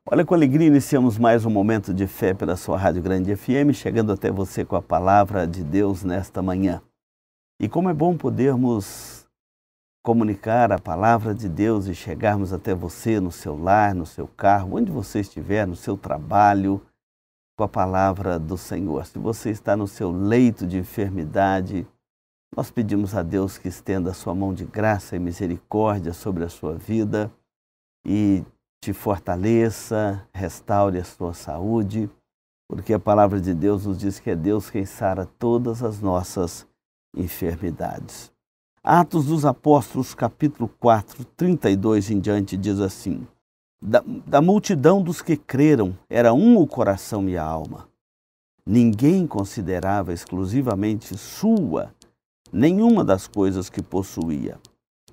Olha, com alegria iniciamos mais um momento de fé pela sua Rádio Grande FM, chegando até você com a palavra de Deus nesta manhã. E como é bom podermos comunicar a palavra de Deus e chegarmos até você no seu lar, no seu carro, onde você estiver, no seu trabalho, com a palavra do Senhor. Se você está no seu leito de enfermidade, nós pedimos a Deus que estenda a sua mão de graça e misericórdia sobre a sua vida e te fortaleça, restaure a sua saúde, porque a palavra de Deus nos diz que é Deus quem sara todas as nossas enfermidades. Atos dos Apóstolos, capítulo 4, 32 em diante, diz assim: Da multidão dos que creram, era um o coração e a alma. Ninguém considerava exclusivamente sua nenhuma das coisas que possuía.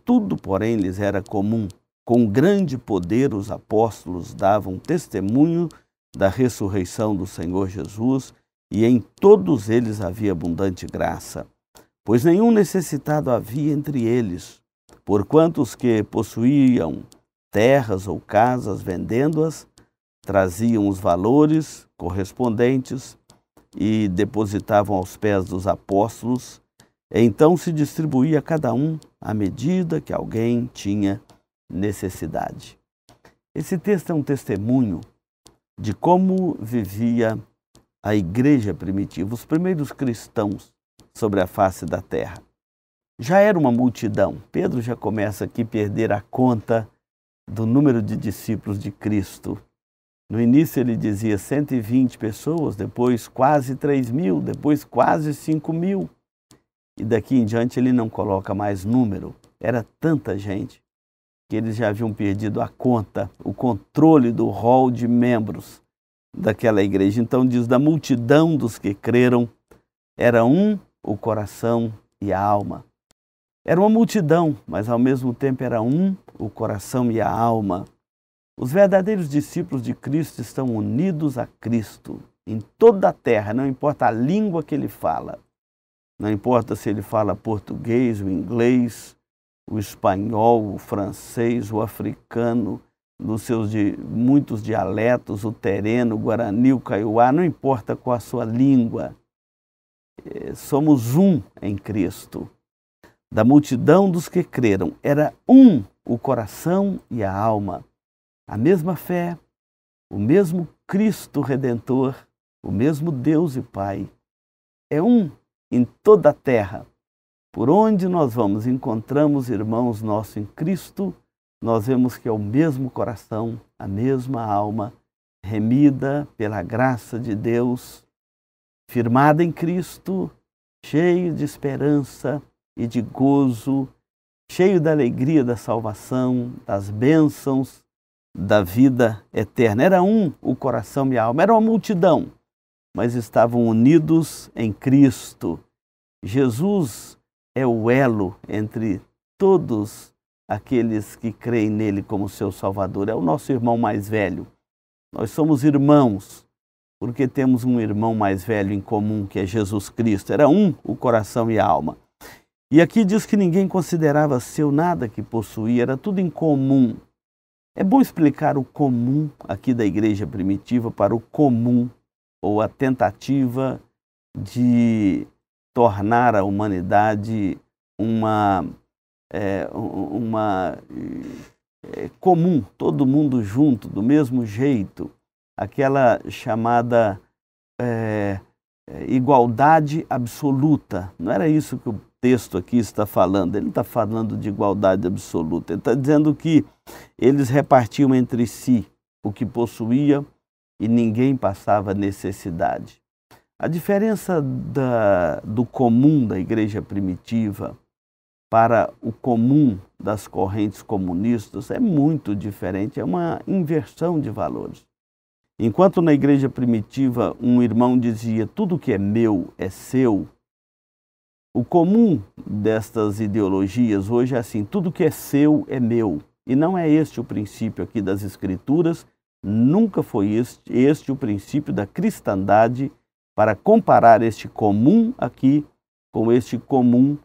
Tudo, porém, lhes era comum. Com grande poder os apóstolos davam testemunho da ressurreição do Senhor Jesus, e em todos eles havia abundante graça. Pois nenhum necessitado havia entre eles, porquanto os que possuíam terras ou casas, vendendo-as, traziam os valores correspondentes e depositavam aos pés dos apóstolos. Então se distribuía a cada um à medida que alguém tinha necessidade. Esse texto é um testemunho de como vivia a igreja primitiva, os primeiros cristãos sobre a face da terra. Já era uma multidão. Pedro já começa aqui a perder a conta do número de discípulos de Cristo. No início ele dizia 120 pessoas, depois quase 3.000, depois quase 5.000. E daqui em diante ele não coloca mais número. Era tanta gente que eles já haviam perdido a conta, o controle do rol de membros daquela igreja. Então diz, da multidão dos que creram, era um o coração e a alma. Era uma multidão, mas ao mesmo tempo era um o coração e a alma. Os verdadeiros discípulos de Cristo estão unidos a Cristo em toda a terra, não importa a língua que ele fala. Não importa se ele fala português, o inglês, o espanhol, o francês, o africano, nos seus muitos dialetos, o tereno, o guarani, o kaiowá, não importa qual a sua língua. Somos um em Cristo. Da multidão dos que creram, era um o coração e a alma. A mesma fé, o mesmo Cristo Redentor, o mesmo Deus e Pai. É um em toda a terra. Por onde nós vamos, encontramos irmãos nossos em Cristo, nós vemos que é o mesmo coração, a mesma alma, remida pela graça de Deus, firmada em Cristo, cheio de esperança e de gozo, cheio da alegria da salvação, das bênçãos da vida eterna. Era um o coração e a alma, era uma multidão, mas estavam unidos em Cristo. Jesus é o elo entre todos aqueles que creem nele como seu Salvador. É o nosso irmão mais velho. Nós somos irmãos, porque temos um irmão mais velho em comum, que é Jesus Cristo. Era um o coração e a alma. E aqui diz que ninguém considerava seu nada que possuía, era tudo em comum. É bom explicar o comum aqui da igreja primitiva para o comum, ou a tentativa de tornar a humanidade comum, todo mundo junto, do mesmo jeito, aquela chamada igualdade absoluta. Não era isso que o texto aqui está falando, ele está falando de igualdade absoluta. Ele está dizendo que eles repartiam entre si o que possuía e ninguém passava necessidade. A diferença do comum da igreja primitiva para o comum das correntes comunistas é muito diferente, é uma inversão de valores. Enquanto na igreja primitiva um irmão dizia tudo que é meu é seu, o comum destas ideologias hoje é assim, tudo que é seu é meu. E não é este o princípio aqui das Escrituras, nunca foi este o princípio da cristandade, para comparar este comum aqui com este comum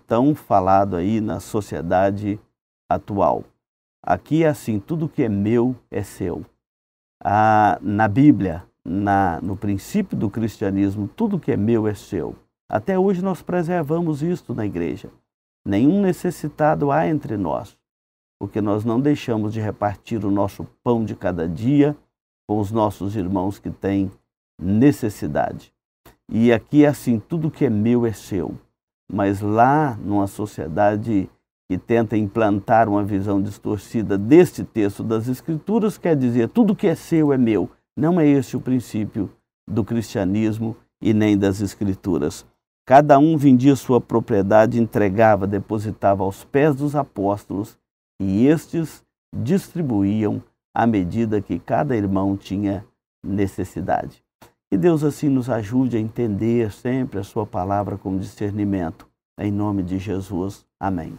tão falado aí na sociedade atual. Aqui é assim, tudo que é meu é seu. Na Bíblia, no princípio do cristianismo, tudo que é meu é seu. Até hoje nós preservamos isto na igreja. Nenhum necessitado há entre nós, porque nós não deixamos de repartir o nosso pão de cada dia com os nossos irmãos que têm necessidade. E aqui é assim, tudo que é meu é seu. Mas lá, numa sociedade que tenta implantar uma visão distorcida deste texto das Escrituras, quer dizer, tudo que é seu é meu. Não é esse o princípio do cristianismo e nem das Escrituras. Cada um vendia sua propriedade, entregava, depositava aos pés dos apóstolos, e estes distribuíam à medida que cada irmão tinha necessidade. Que Deus assim nos ajude a entender sempre a sua palavra com discernimento. Em nome de Jesus. Amém.